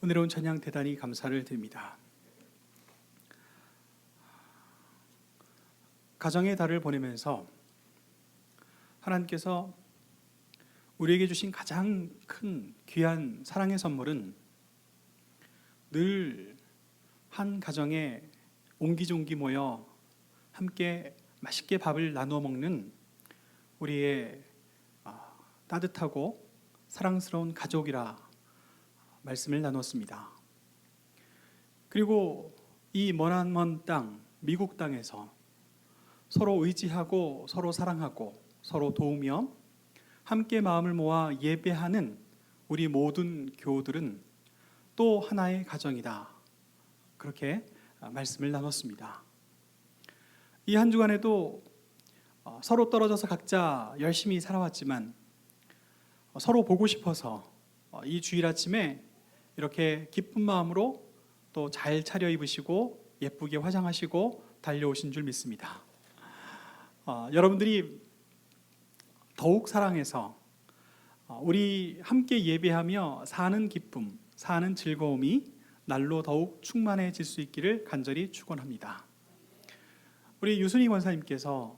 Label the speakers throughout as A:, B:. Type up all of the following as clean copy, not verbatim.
A: 은혜로운 찬양 대단히 감사를 드립니다. 가정의 달을 보내면서 하나님께서 우리에게 주신 가장 큰 귀한 사랑의 선물은 늘 한 가정에 옹기종기 모여 함께 맛있게 밥을 나누어 먹는 우리의 따뜻하고 사랑스러운 가족이라 말씀을 나눴습니다. 그리고 이 먼 땅, 미국 땅에서 서로 의지하고 서로 사랑하고 서로 도우며 함께 마음을 모아 예배하는 우리 모든 교우들은 또 하나의 가정이다. 그렇게 말씀을 나눴습니다. 이 한 주간에도 서로 떨어져서 각자 열심히 살아왔지만 서로 보고 싶어서 이 주일 아침에 이렇게 기쁜 마음으로 또 잘 차려입으시고 예쁘게 화장하시고 달려오신 줄 믿습니다. 여러분들이 더욱 사랑해서 우리 함께 예배하며 사는 기쁨, 사는 즐거움이 날로 더욱 충만해질 수 있기를 간절히 축원합니다. 우리 유순희 권사님께서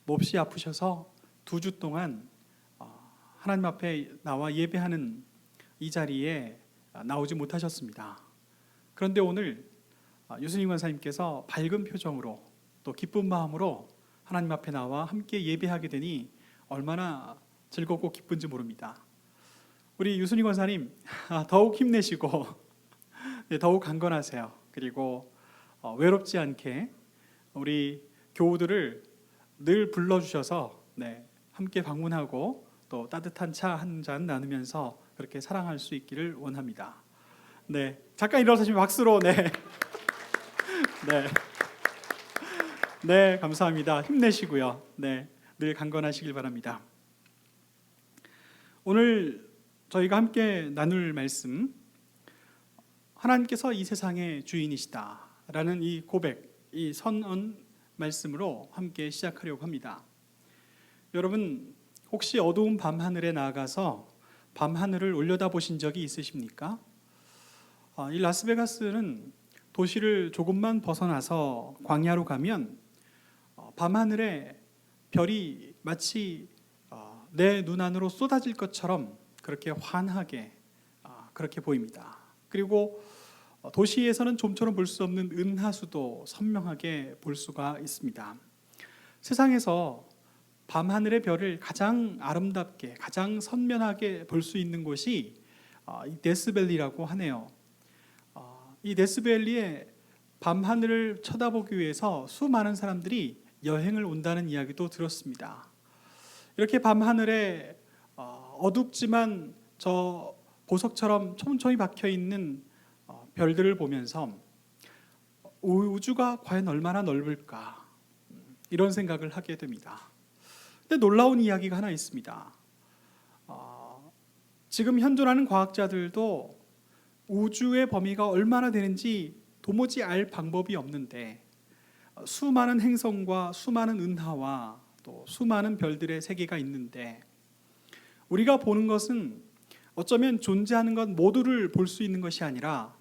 A: 몹시 아프셔서 2주 동안 하나님 앞에 나와 예배하는 이 자리에 나오지 못하셨습니다. 그런데 오늘 유순희 권사님께서 밝은 표정으로 또 기쁜 마음으로 하나님 앞에 나와 함께 예배하게 되니 얼마나 즐겁고 기쁜지 모릅니다. 우리 유순희 권사님 더욱 힘내시고 더욱 강건하세요. 그리고 외롭지 않게 우리 교우들을 늘 불러주셔서 함께 방문하고 또 따뜻한 차 한 잔 나누면서 그렇게 사랑할 수 있기를 원합니다. 잠깐 일어서시면 박수로 네, 감사합니다. 힘내시고요. 늘 강건하시길 바랍니다. 오늘 저희가 함께 나눌 말씀, 하나님께서 이 세상의 주인이시다라는 이 고백, 이 선언 말씀으로 함께 시작하려고 합니다. 여러분, 혹시 어두운 밤하늘에 나아가서 밤하늘을 올려다보신 적이 있으십니까? 이 라스베가스는 도시를 조금만 벗어나서 광야로 가면 밤하늘에 별이 마치 내 눈 안으로 쏟아질 것처럼 그렇게 환하게 그렇게 보입니다. 그리고 도시에서는 좀처럼 볼 수 없는 은하수도 선명하게 볼 수가 있습니다. 세상에서 밤하늘의 별을 가장 아름답게, 가장 선명하게 볼 수 있는 곳이 이 데스밸리라고 하네요. 이 데스밸리에 밤하늘을 쳐다보기 위해서 수많은 사람들이 여행을 온다는 이야기도 들었습니다. 이렇게 밤하늘에 어둡지만 저 보석처럼 촘촘히 박혀있는 별들을 보면서 우주가 과연 얼마나 넓을까, 이런 생각을 하게 됩니다. 근데 놀라운 이야기가 하나 있습니다. 지금 현존하는 과학자들도 우주의 범위가 얼마나 되는지 도무지 알 방법이 없는데 수많은 행성과 수많은 은하와 또 수많은 별들의 세계가 있는데 우리가 보는 것은 어쩌면 존재하는 것 모두를 볼 수 있는 것이 아니라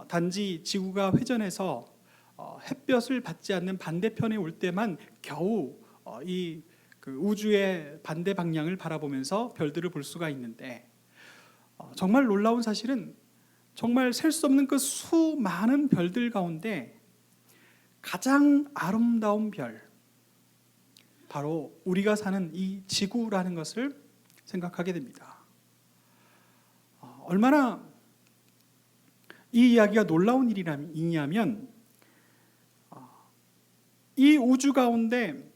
A: 단지 지구가 회전해서 햇볕을 받지 않는 반대편에 올 때만 겨우 이 우주의 반대 방향을 바라보면서 별들을 볼 수가 있는데 정말 놀라운 사실은 정말 셀 수 없는 그 수많은 별들 가운데 가장 아름다운 별, 바로 우리가 사는 이 지구라는 것을 생각하게 됩니다. 얼마나 이 이야기가 놀라운 일이냐면 이 우주 가운데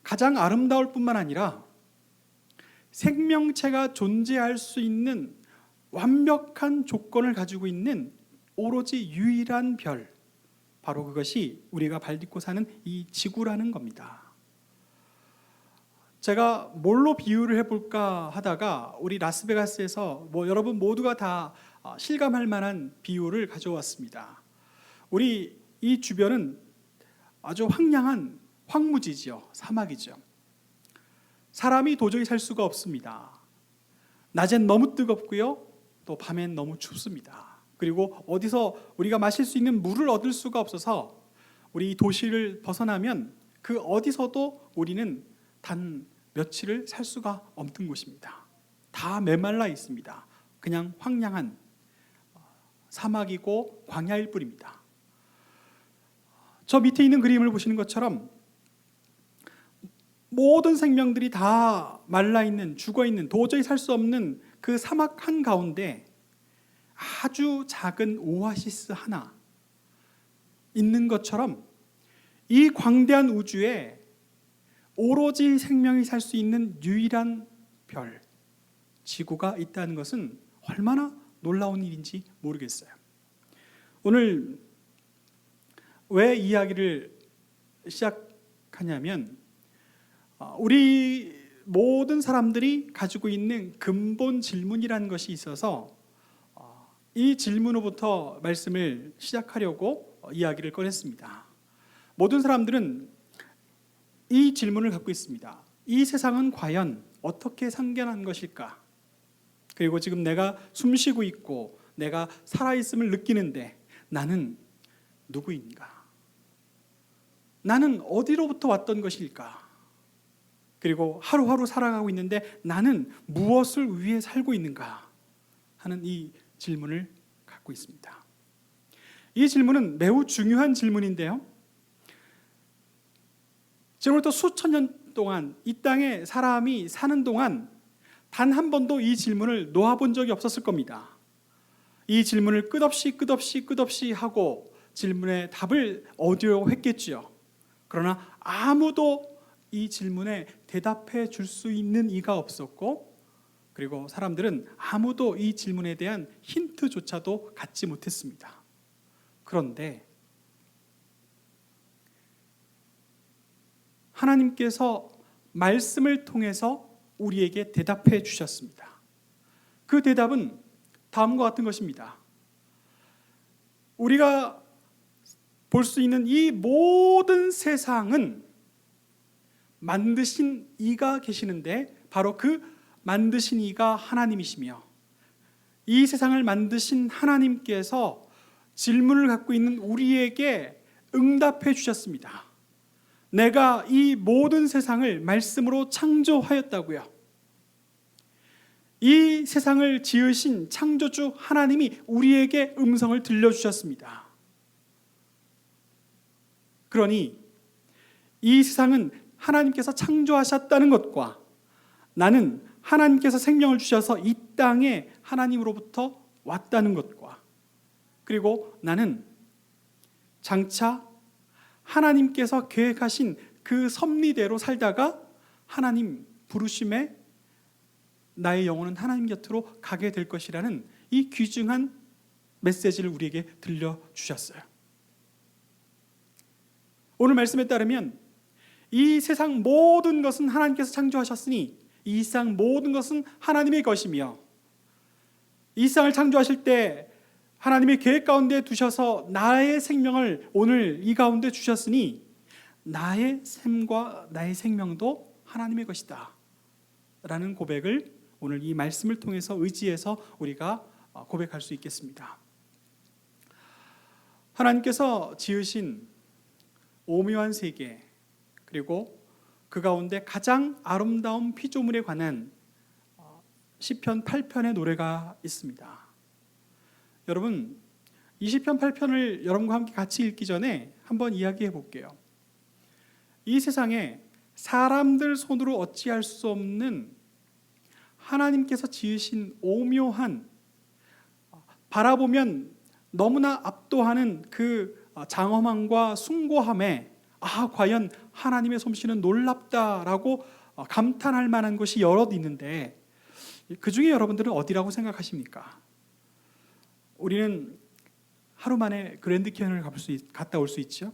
A: 가장 아름다울 뿐만 아니라 생명체가 존재할 수 있는 완벽한 조건을 가지고 있는 오로지 유일한 별, 바로 그것이 우리가 발딛고 사는 이 지구라는 겁니다. 제가 뭘로 비유를 해볼까 하다가 우리 라스베가스에서 여러분 모두가 다 실감할 만한 비유를 가져왔습니다. 우리 이 주변은 아주 황량한 황무지죠. 사막이죠. 사람이 도저히 살 수가 없습니다. 낮엔 너무 뜨겁고요, 또 밤엔 너무 춥습니다. 그리고 어디서 우리가 마실 수 있는 물을 얻을 수가 없어서 우리 도시를 벗어나면 그 어디서도 우리는 단 며칠을 살 수가 없는 곳입니다. 다 메말라 있습니다. 그냥 황량한 사막이고 광야일 뿐입니다. 저 밑에 있는 그림을 보시는 것처럼 모든 생명들이 다 말라있는, 죽어있는, 도저히 살 수 없는 그 사막 한가운데 아주 작은 오아시스 하나 있는 것처럼 이 광대한 우주에 오로지 생명이 살 수 있는 유일한 별, 지구가 있다는 것은 얼마나 놀라운 일인지 모르겠어요. 오늘 왜 이야기를 시작하냐면 우리 모든 사람들이 가지고 있는 근본 질문이라는 것이 있어서 이 질문으로부터 말씀을 시작하려고 이야기를 꺼냈습니다. 모든 사람들은 이 질문을 갖고 있습니다. 이 세상은 과연 어떻게 생겨난 것일까? 그리고 지금 내가 숨쉬고 있고 내가 살아있음을 느끼는데 나는 누구인가? 나는 어디로부터 왔던 것일까? 그리고 하루하루 살아가고 있는데 나는 무엇을 위해 살고 있는가? 하는 이 질문을 갖고 있습니다. 이 질문은 매우 중요한 질문인데요. 지금부터 수천 년 동안 이 땅에 사람이 사는 동안 단 한 번도 이 질문을 놓아본 적이 없었을 겁니다. 이 질문을 끝없이 하고 질문에 답을 얻으려고 했겠지요. 그러나 아무도 이 질문에 대답해 줄 수 있는 이가 없었고, 그리고 사람들은 아무도 이 질문에 대한 힌트조차도 갖지 못했습니다. 그런데 하나님께서 말씀을 통해서 우리에게 대답해 주셨습니다. 그 대답은 다음과 같은 것입니다. 우리가 볼 수 있는 이 모든 세상은 만드신 이가 계시는데 바로 그 만드신 이가 하나님이시며, 이 세상을 만드신 하나님께서 질문을 갖고 있는 우리에게 응답해 주셨습니다. 내가 이 모든 세상을 말씀으로 창조하였다고요. 이 세상을 지으신 창조주 하나님이 우리에게 음성을 들려주셨습니다. 그러니 이 세상은 하나님께서 창조하셨다는 것과 나는 하나님께서 생명을 주셔서 이 땅에 하나님으로부터 왔다는 것과, 그리고 나는 장차 하나님께서 계획하신 그 섭리대로 살다가 하나님 부르심에 나의 영혼은 하나님 곁으로 가게 될 것이라는 이 귀중한 메시지를 우리에게 들려주셨어요. 오늘 말씀에 따르면 이 세상 모든 것은 하나님께서 창조하셨으니 이 세상 모든 것은 하나님의 것이며, 이 세상을 창조하실 때 하나님의 계획 가운데 두셔서 나의 생명을 오늘 이 가운데 주셨으니 나의 샘과 나의 생명도 하나님의 것이다 라는 고백을 오늘 이 말씀을 통해서 의지해서 우리가 고백할 수 있겠습니다. 하나님께서 지으신 오묘한 세계, 그리고 그 가운데 가장 아름다운 피조물에 관한 시편 8편의 노래가 있습니다. 여러분, 이 시편 8편을 여러분과 함께 같이 읽기 전에 한번 이야기해 볼게요. 이 세상에 사람들 손으로 어찌할 수 없는 하나님께서 지으신 오묘한, 바라보면 너무나 압도하는 그 장엄함과 숭고함에 과연 하나님의 솜씨는 놀랍다라고 감탄할 만한 것이 여럿 있는데, 그 중에 여러분들은 어디라고 생각하십니까? 우리는 하루 만에 그랜드 캐년을 갔다 올 수 있죠.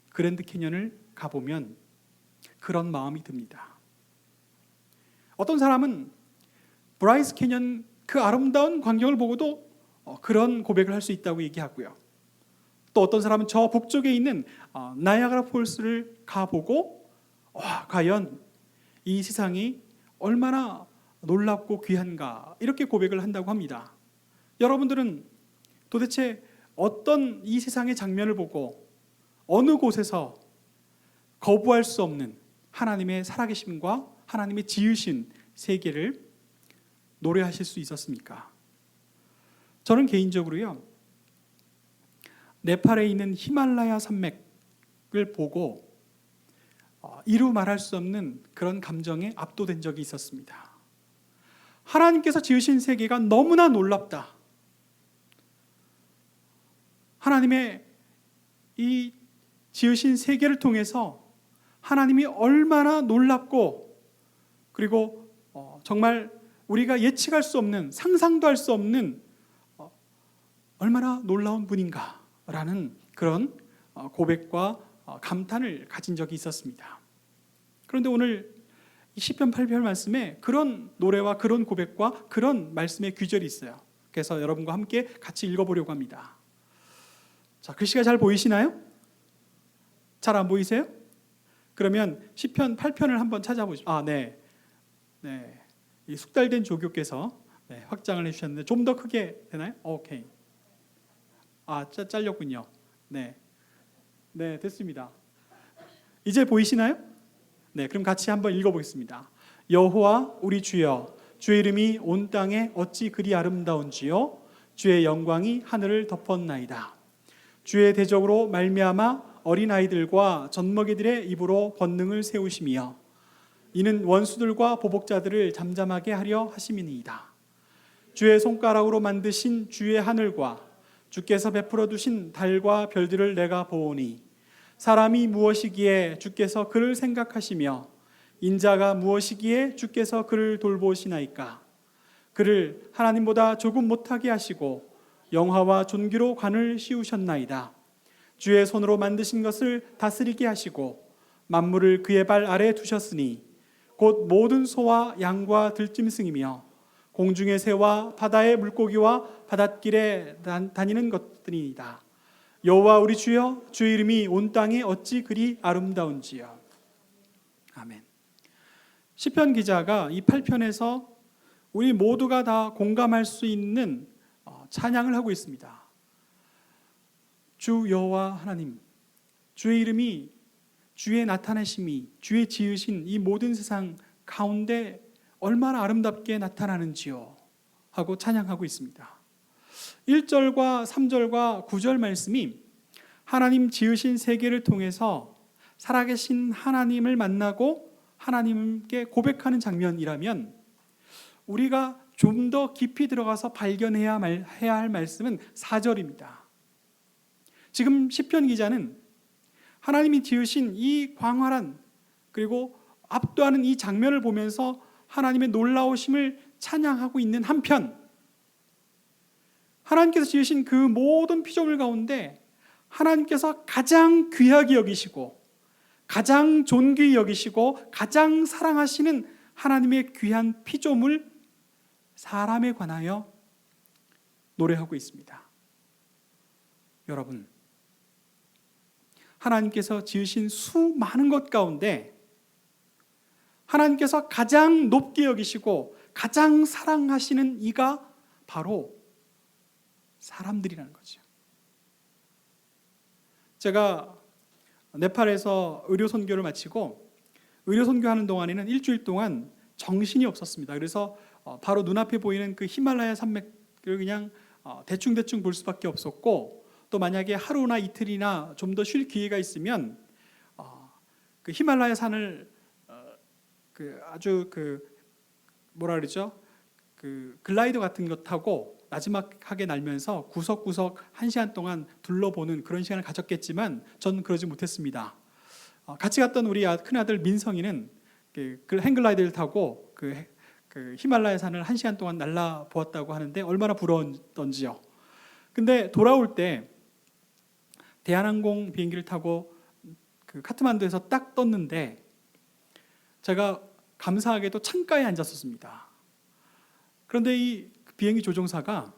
A: 그랜드 캐년을 가보면 그런 마음이 듭니다. 어떤 사람은 브라이스 캐년 그 아름다운 광경을 보고도 그런 고백을 할 수 있다고 얘기하고요. 또 어떤 사람은 저 북쪽에 있는 나이아가라 폴스를 가보고 과연 이 세상이 얼마나 놀랍고 귀한가 이렇게 고백을 한다고 합니다. 여러분들은 도대체 어떤 이 세상의 장면을 보고 어느 곳에서 거부할 수 없는 하나님의 살아계심과 하나님의 지으신 세계를 노래하실 수 있었습니까? 저는 개인적으로요, 네팔에 있는 히말라야 산맥을 보고 이루 말할 수 없는 그런 감정에 압도된 적이 있었습니다. 하나님께서 지으신 세계가 너무나 놀랍다. 하나님의 이 지으신 세계를 통해서 하나님이 얼마나 놀랍고 그리고 정말 우리가 예측할 수 없는, 상상도 할 수 없는 얼마나 놀라운 분인가라는 그런 고백과 감탄을 가진 적이 있었습니다. 그런데 오늘 시편 8편 말씀에 그런 노래와 그런 고백과 그런 말씀의 귀절이 있어요. 그래서 여러분과 함께 같이 읽어보려고 합니다. 자, 글씨가 잘 보이시나요? 잘 안 보이세요? 그러면 시편 8편을 한번 찾아보시죠. 네. 이 숙달된 조교께서 확장을 해주셨는데 좀 더 크게 되나요? 오케이. 잘렸군요. 네, 됐습니다. 이제 보이시나요? 네, 그럼 같이 한번 읽어보겠습니다. 여호와 우리 주여, 주의 이름이 온 땅에 어찌 그리 아름다운지요. 주의 영광이 하늘을 덮었나이다. 주의 대적으로 말미암아 어린아이들과 젖먹이들의 입으로 권능을 세우시며 이는 원수들과 보복자들을 잠잠하게 하려 하심이니이다. 주의 손가락으로 만드신 주의 하늘과 주께서 베풀어 두신 달과 별들을 내가 보오니 사람이 무엇이기에 주께서 그를 생각하시며 인자가 무엇이기에 주께서 그를 돌보시나이까. 그를 하나님보다 조금 못하게 하시고 영화와 존귀로 관을 씌우셨나이다. 주의 손으로 만드신 것을 다스리게 하시고 만물을 그의 발 아래 두셨으니 곧 모든 소와 양과 들짐승이며 공중의 새와 바다의 물고기와 바닷길에 다니는 것들이니이다. 여호와 우리 주여, 주의 이름이 온 땅에 어찌 그리 아름다운지요. 아멘. 시편 기자가 이 8편에서 우리 모두가 다 공감할 수 있는 찬양을 하고 있습니다. 주 여호와 하나님, 주의 이름이, 주의 나타내심이, 주의 지으신 이 모든 세상 가운데 얼마나 아름답게 나타나는지요 하고 찬양하고 있습니다. 1절과 3절과 9절 말씀이 하나님 지으신 세계를 통해서 살아계신 하나님을 만나고 하나님께 고백하는 장면이라면 우리가 좀 더 깊이 들어가서 발견해야 할 말씀은 4절입니다. 지금 시편 기자는 하나님이 지으신 이 광활한 그리고 압도하는 이 장면을 보면서 하나님의 놀라우심을 찬양하고 있는 한편 하나님께서 지으신 그 모든 피조물 가운데 하나님께서 가장 귀하게 여기시고 가장 존귀히 여기시고 가장 사랑하시는 하나님의 귀한 피조물 사람에 관하여 노래하고 있습니다. 여러분, 하나님께서 지으신 수많은 것 가운데 하나님께서 가장 높게 여기시고 가장 사랑하시는 이가 바로 사람들이라는 거죠. 제가 네팔에서 의료 선교를 마치고 의료 선교하는 동안에는 일주일 동안 정신이 없었습니다. 그래서 바로 눈앞에 보이는 그 히말라야 산맥을 그냥 대충 볼 수밖에 없었고, 또 만약에 하루나 이틀이나 좀 더 쉴 기회가 있으면 그 히말라야 산을 아주 뭐라 그러죠? 그 글라이더 같은 거 타고 나지막하게 날면서 구석구석 1시간 동안 둘러보는 그런 시간을 가졌겠지만 저는 그러지 못했습니다. 같이 갔던 우리 큰아들 민성이는 그 행글라이더를 타고 그 히말라야 산을 1시간 동안 날라 보았다고 하는데 얼마나 부러웠던지요. 근데 돌아올 때 대한항공 비행기를 타고 그 카트만두에서 딱 떴는데 제가 감사하게도 창가에 앉았었습니다. 그런데 이 비행기 조종사가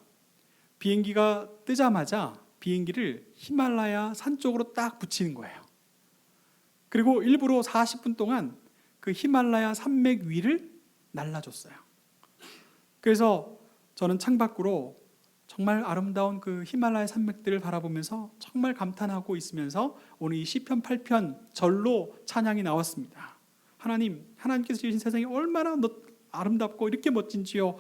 A: 비행기가 뜨자마자 비행기를 히말라야 산 쪽으로 딱 붙이는 거예요. 그리고 일부러 40분 동안 그 히말라야 산맥 위를 날라줬어요. 그래서 저는 창밖으로 정말 아름다운 그 히말라야 산맥들을 바라보면서 정말 감탄하고 있으면서 오늘 이 시편 8편 절로 찬양이 나왔습니다. 하나님께서 지으신 세상이 얼마나 아름답고 이렇게 멋진지요.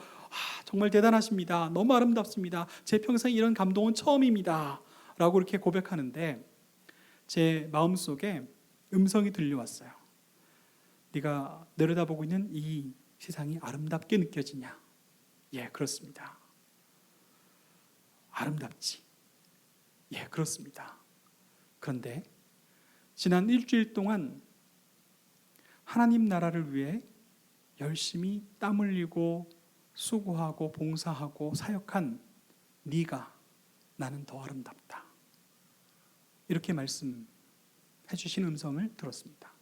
A: 정말 대단하십니다. 너무 아름답습니다. 제 평생 이런 감동은 처음입니다. 라고 이렇게 고백하는데 제 마음속에 음성이 들려왔어요. 네가 내려다보고 있는 이 세상이 아름답게 느껴지냐? 예, 그렇습니다. 아름답지? 예, 그렇습니다. 그런데 지난 일주일 동안 하나님 나라를 위해 열심히 땀 흘리고 수고하고 봉사하고 사역한 네가 나는 더 아름답다. 이렇게 말씀해 주신 음성을 들었습니다.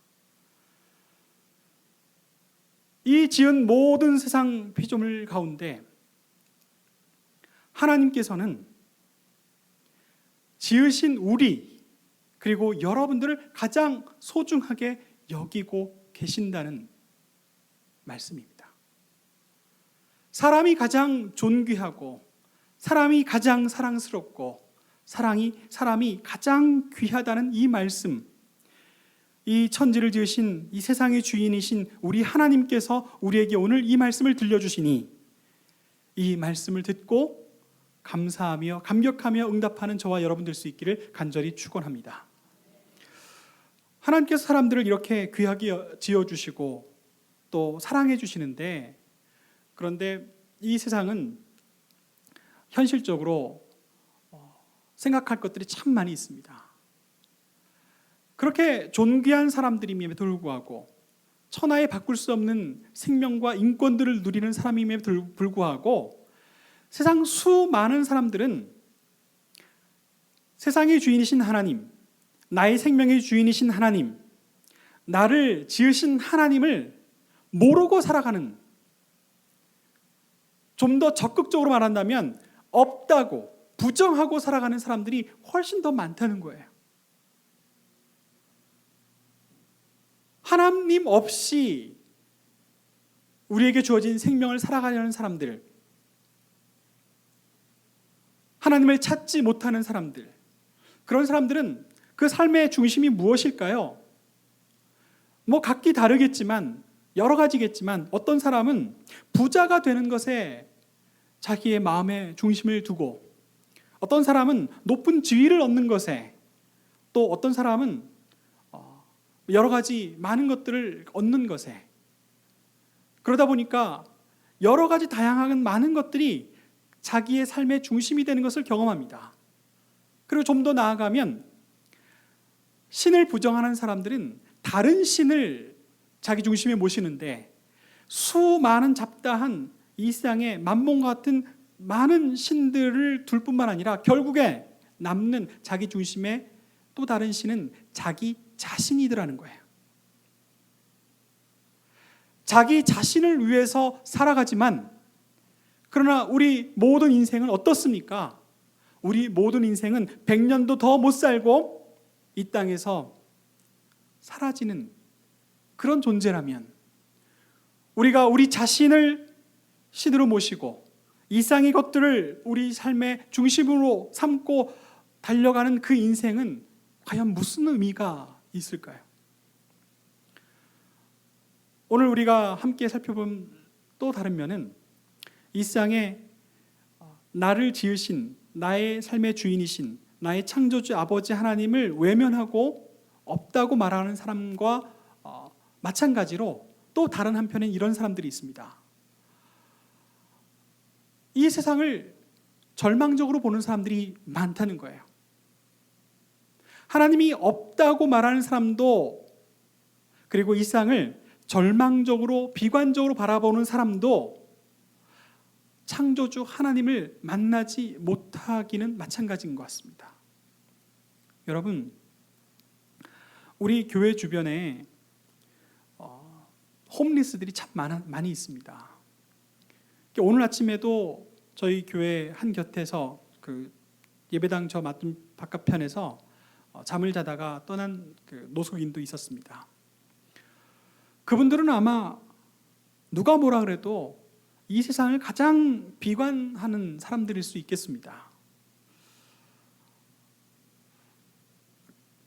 A: 이 지은 모든 세상 피조물 가운데 하나님께서는 지으신 우리 그리고 여러분들을 가장 소중하게 여기고 계신다는 말씀입니다. 사람이 가장 존귀하고 사람이 가장 사랑스럽고 사람이 가장 귀하다는 이 말씀, 이 천지를 지으신 이 세상의 주인이신 우리 하나님께서 우리에게 오늘 이 말씀을 들려주시니 이 말씀을 듣고 감사하며 감격하며 응답하는 저와 여러분 될 수 있기를 간절히 축원합니다. 하나님께서 사람들을 이렇게 귀하게 지어주시고 또 사랑해 주시는데, 그런데 이 세상은 현실적으로 생각할 것들이 참 많이 있습니다. 그렇게 존귀한 사람들임에도 불구하고 천하에 바꿀 수 없는 생명과 인권들을 누리는 사람임에도 불구하고 세상 수많은 사람들은 세상의 주인이신 하나님, 나의 생명의 주인이신 하나님, 나를 지으신 하나님을 모르고 살아가는, 좀 더 적극적으로 말한다면 없다고 부정하고 살아가는 사람들이 훨씬 더 많다는 거예요. 하나님 없이 우리에게 주어진 생명을 살아가려는 사람들, 하나님을 찾지 못하는 사람들, 그런 사람들은 그 삶의 중심이 무엇일까요? 각기 다르겠지만 여러 가지겠지만 어떤 사람은 부자가 되는 것에 자기의 마음의 중심을 두고, 어떤 사람은 높은 지위를 얻는 것에, 또 어떤 사람은 여러 가지 많은 것들을 얻는 것에, 그러다 보니까 여러 가지 다양한 많은 것들이 자기의 삶의 중심이 되는 것을 경험합니다. 그리고 좀 더 나아가면 신을 부정하는 사람들은 다른 신을 자기 중심에 모시는데, 수많은 잡다한 이 세상에 만몬과 같은 많은 신들을 둘 뿐만 아니라 결국에 남는 자기 중심의 또 다른 신은 자기 자신이더라는 거예요. 자기 자신을 위해서 살아가지만, 그러나 우리 모든 인생은 어떻습니까? 우리 모든 인생은 100년도 더 못 살고 이 땅에서 사라지는 그런 존재라면, 우리가 우리 자신을 신으로 모시고 이상의 것들을 우리 삶의 중심으로 삼고 달려가는 그 인생은 과연 무슨 의미가 있을까요? 오늘 우리가 함께 살펴본 또 다른 면은 이 세상에 나를 지으신, 나의 삶의 주인이신, 나의 창조주 아버지 하나님을 외면하고 없다고 말하는 사람과 마찬가지로 또 다른 한편엔 이런 사람들이 있습니다. 이 세상을 절망적으로 보는 사람들이 많다는 거예요. 하나님이 없다고 말하는 사람도, 그리고 이 세상을 절망적으로 비관적으로 바라보는 사람도 창조주 하나님을 만나지 못하기는 마찬가지인 것 같습니다. 여러분, 우리 교회 주변에 홈리스들이 참 많이 있습니다. 오늘 아침에도 저희 교회 한 곁에서 그 예배당 저 맞은 바깥편에서 잠을 자다가 떠난 그 노숙인도 있었습니다. 그분들은 아마 누가 뭐라 그래도 이 세상을 가장 비관하는 사람들일 수 있겠습니다.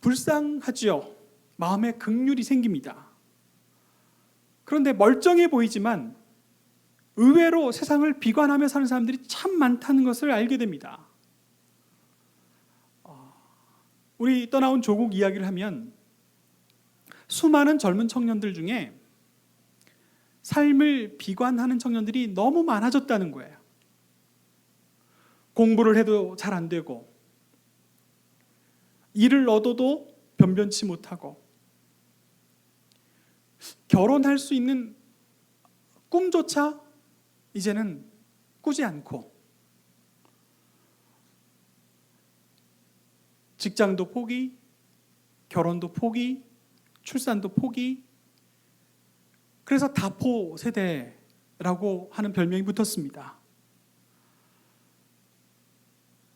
A: 불쌍하지요. 마음에 긍휼이 생깁니다. 그런데 멀쩡해 보이지만 의외로 세상을 비관하며 사는 사람들이 참 많다는 것을 알게 됩니다. 우리 떠나온 조국 이야기를 하면 수많은 젊은 청년들 중에 삶을 비관하는 청년들이 너무 많아졌다는 거예요. 공부를 해도 잘 안 되고, 일을 얻어도 변변치 못하고, 결혼할 수 있는 꿈조차 이제는 꾸지 않고, 직장도 포기, 결혼도 포기, 출산도 포기. 그래서 다포 세대라고 하는 별명이 붙었습니다.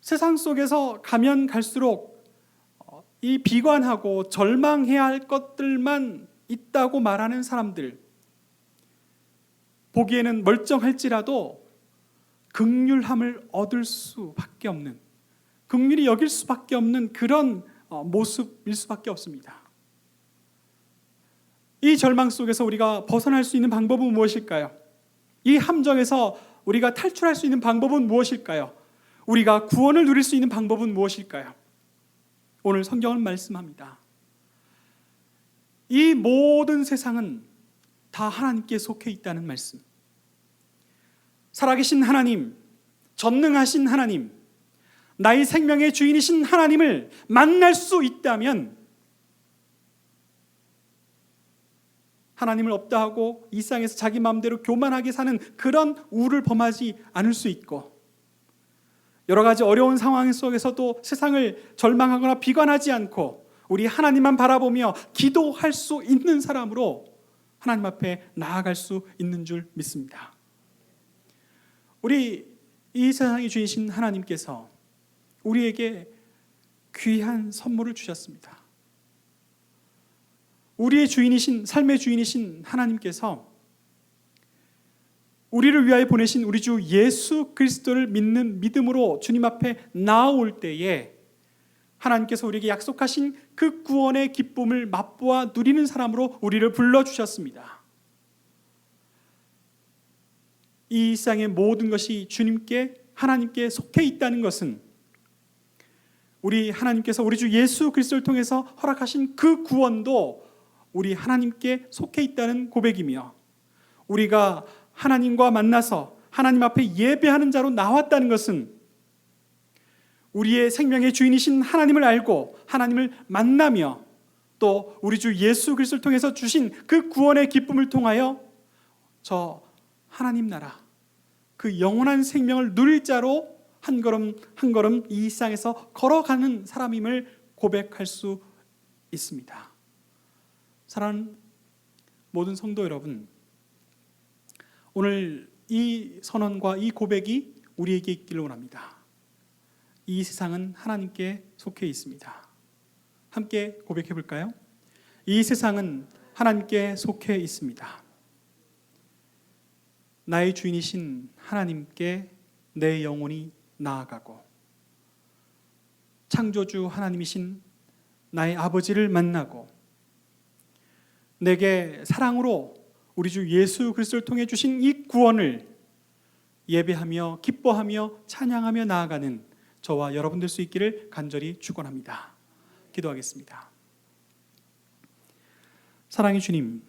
A: 세상 속에서 가면 갈수록 이 비관하고 절망해야 할 것들만 있다고 말하는 사람들, 보기에는 멀쩡할지라도 긍휼함을 얻을 수밖에 없는, 긍휼히 여길 수밖에 없는 그런 모습일 수밖에 없습니다. 이 절망 속에서 우리가 벗어날 수 있는 방법은 무엇일까요? 이 함정에서 우리가 탈출할 수 있는 방법은 무엇일까요? 우리가 구원을 누릴 수 있는 방법은 무엇일까요? 오늘 성경은 말씀합니다. 이 모든 세상은 다 하나님께 속해 있다는 말씀. 살아계신 하나님, 전능하신 하나님, 나의 생명의 주인이신 하나님을 만날 수 있다면 하나님을 없다 하고 이 세상에서 자기 마음대로 교만하게 사는 그런 우를 범하지 않을 수 있고, 여러 가지 어려운 상황 속에서도 세상을 절망하거나 비관하지 않고 우리 하나님만 바라보며 기도할 수 있는 사람으로 하나님 앞에 나아갈 수 있는 줄 믿습니다. 우리 이 세상의 주인이신 하나님께서 우리에게 귀한 선물을 주셨습니다. 우리의 주인이신, 삶의 주인이신 하나님께서 우리를 위하여 보내신 우리 주 예수 그리스도를 믿는 믿음으로 주님 앞에 나아올 때에 하나님께서 우리에게 약속하신 그 구원의 기쁨을 맛보아 누리는 사람으로 우리를 불러주셨습니다. 이 세상의 모든 것이 주님께, 하나님께 속해 있다는 것은 우리 하나님께서 우리 주 예수 그리스도를 통해서 허락하신 그 구원도 우리 하나님께 속해 있다는 고백이며, 우리가 하나님과 만나서 하나님 앞에 예배하는 자로 나왔다는 것은 우리의 생명의 주인이신 하나님을 알고 하나님을 만나며 또 우리 주 예수 그리스도를 통해서 주신 그 구원의 기쁨을 통하여 저 하나님 나라, 그 영원한 생명을 누릴 자로 한 걸음 한 걸음 이 세상에서 걸어가는 사람임을 고백할 수 있습니다. 사랑하는 모든 성도 여러분, 오늘 이 선언과 이 고백이 우리에게 있기를 원합니다. 이 세상은 하나님께 속해 있습니다. 함께 고백해 볼까요? 이 세상은 하나님께 속해 있습니다. 나의 주인이신 하나님께 내 영혼이 나아가고, 창조주 하나님이신 나의 아버지를 만나고, 내게 사랑으로 우리 주 예수 그리스도를 통해 주신 이 구원을 예배하며 기뻐하며 찬양하며 나아가는 저와 여러분 될 수 있기를 간절히 축원합니다. 기도하겠습니다. 사랑의 주님,